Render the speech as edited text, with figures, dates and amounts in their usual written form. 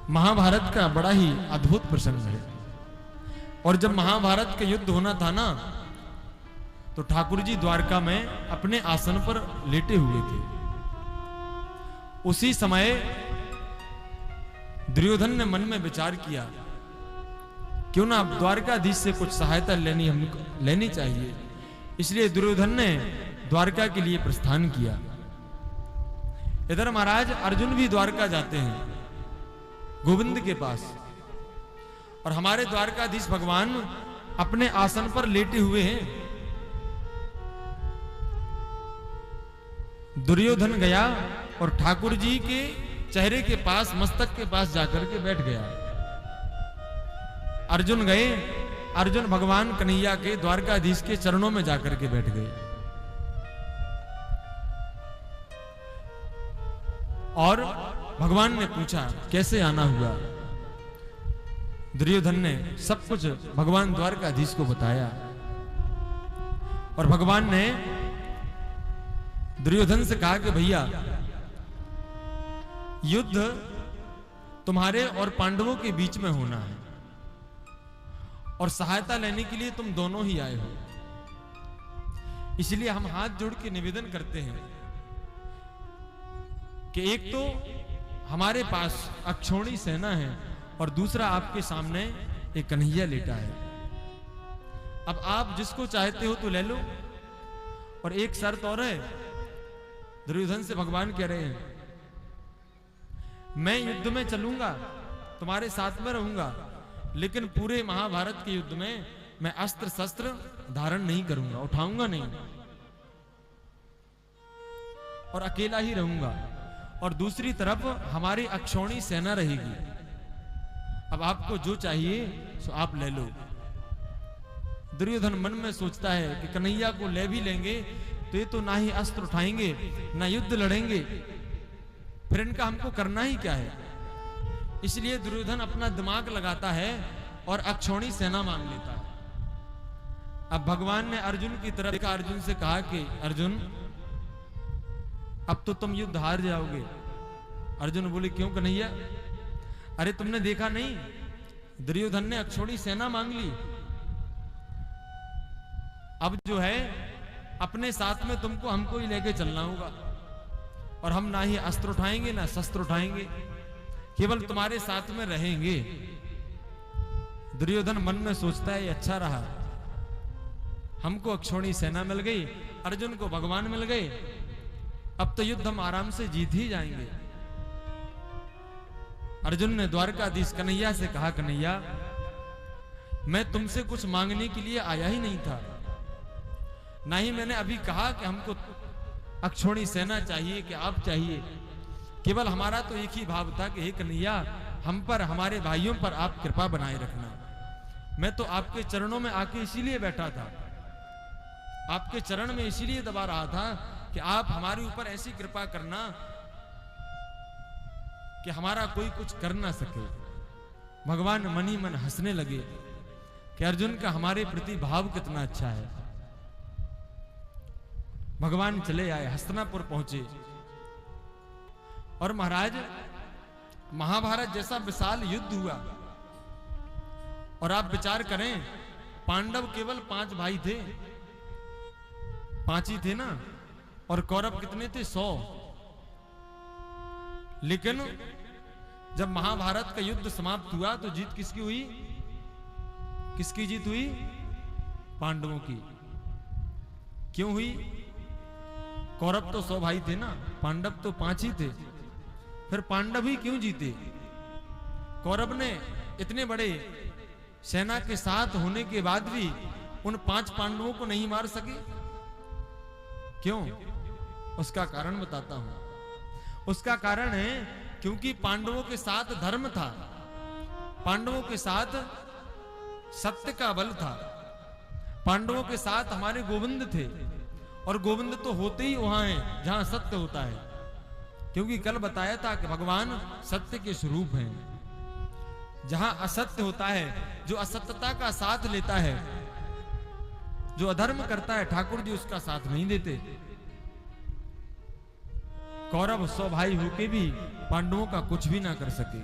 महाभारत का बड़ा ही अद्भुत प्रसंग है। और जब महाभारत का युद्ध होना था ना, तो ठाकुर जी द्वारका में अपने आसन पर लेटे हुए थे। उसी समय दुर्योधन ने मन में विचार किया, क्यों ना अब द्वारकाधीश से कुछ सहायता लेनी चाहिए। इसलिए दुर्योधन ने द्वारका के लिए प्रस्थान किया। इधर महाराज अर्जुन भी द्वारका जाते हैं गोविंद के पास, और हमारे द्वारकाधीश भगवान अपने आसन पर लेटे हुए हैं। दुर्योधन गया और ठाकुर जी के चेहरे के पास, मस्तक के पास जाकर के बैठ गया। अर्जुन गए, अर्जुन भगवान कन्हैया के द्वारकाधीश के चरणों में जाकर के बैठ गए। और भगवान ने पूछा कैसे आना हुआ। दुर्योधन ने सब कुछ भगवान द्वारकाधीश को बताया, और भगवान ने दुर्योधन से कहा कि भैया, युद्ध तुम्हारे और पांडवों के बीच में होना है, और सहायता लेने के लिए तुम दोनों ही आए हो। इसलिए हम हाथ जोड़ के निवेदन करते हैं कि एक तो हमारे पास अक्षौणी सेना है, और दूसरा आपके सामने एक कन्हैया लेटा है। अब आप जिसको चाहते हो तो ले लो, और एक शर्त और है। दुर्योधन से भगवान कह रहे हैं, मैं युद्ध में चलूंगा, तुम्हारे साथ में रहूंगा, लेकिन पूरे महाभारत के युद्ध में मैं अस्त्र शस्त्र धारण नहीं करूंगा, उठाऊंगा नहीं, और अकेला ही रहूंगा। और दूसरी तरफ हमारी अक्षौणी सेना रहेगी। अब आपको जो चाहिए सो आप ले लो। दुर्योधन मन में सोचता है कि कन्हैया को ले भी लेंगे तो ये तो ना ही अस्त्र उठाएंगे, ना युद्ध लड़ेंगे, फिर इनका हमको करना ही क्या है। इसलिए दुर्योधन अपना दिमाग लगाता है और अक्षौणी सेना मांग लेता है। अब भगवान ने अर्जुन की तरफ देखा, अर्जुन से कहा कि अर्जुन, अब तो तुम युद्ध हार जाओगे। अर्जुन बोले, क्यों कन्हैया? अरे तुमने देखा नहीं, दुर्योधन ने अक्षौणी सेना मांग ली। अब जो है अपने साथ में तुमको हमको ही लेके चलना होगा, और हम ना ही अस्त्र उठाएंगे ना शस्त्र उठाएंगे, केवल तुम्हारे साथ में रहेंगे। दुर्योधन मन में सोचता है, अच्छा रहा, हमको अक्षौणी सेना मिल गई, अर्जुन को भगवान मिल गए, अब तो युद्ध हम आराम से जीत ही जाएंगे। अर्जुन ने द्वारकाधीश कन्हैया से कहा, कन्हैया, मैं तुमसे कुछ मांगने के लिए आया ही नहीं था, ना ही मैंने अभी कहा कि हमको अक्षौणी सेना चाहिए कि आप चाहिए। केवल हमारा तो एक ही भाव था कि हे कन्हैया, हम पर, हमारे भाइयों पर आप कृपा बनाए रखना। मैं तो आपके चरणों में आके इसीलिए बैठा था, आपके चरण में इसीलिए दबा रहा था कि आप हमारे ऊपर ऐसी कृपा करना कि हमारा कोई कुछ कर ना सके। भगवान मन ही मन हंसने लगे कि अर्जुन का हमारे प्रति भाव कितना अच्छा है। भगवान चले आए, हस्तिनापुर पहुंचे, और महाराज महाभारत जैसा विशाल युद्ध हुआ। और आप विचार करें, पांडव केवल 5 भाई थे, 5 ही थे ना, और कौरव कितने थे? 100। लेकिन जब महाभारत का युद्ध समाप्त हुआ तो जीत किसकी हुई? किसकी जीत हुई? पांडवों की। क्यों हुई? कौरव तो 100 भाई थे ना, पांडव तो 5 ही थे, फिर पांडव ही क्यों जीते? कौरव ने इतने बड़े सेना के साथ होने के बाद भी उन 5 पांडवों को नहीं मार सके। क्यों? उसका कारण बताता हूं। उसका कारण है क्योंकि पांडवों के साथ धर्म था, पांडवों के साथ सत्य का बल था, पांडवों के साथ हमारे गोविंद थे, और गोविंद तो होते ही वहां हैं जहां सत्य होता है। क्योंकि कल बताया था कि भगवान सत्य के स्वरूप हैं। जहां असत्य होता है, जो असत्यता का साथ लेता है, जो अधर्म करता है, ठाकुर जी उसका साथ नहीं देते। कौरव 100 भाई होके भी पांडवों का कुछ भी ना कर सके।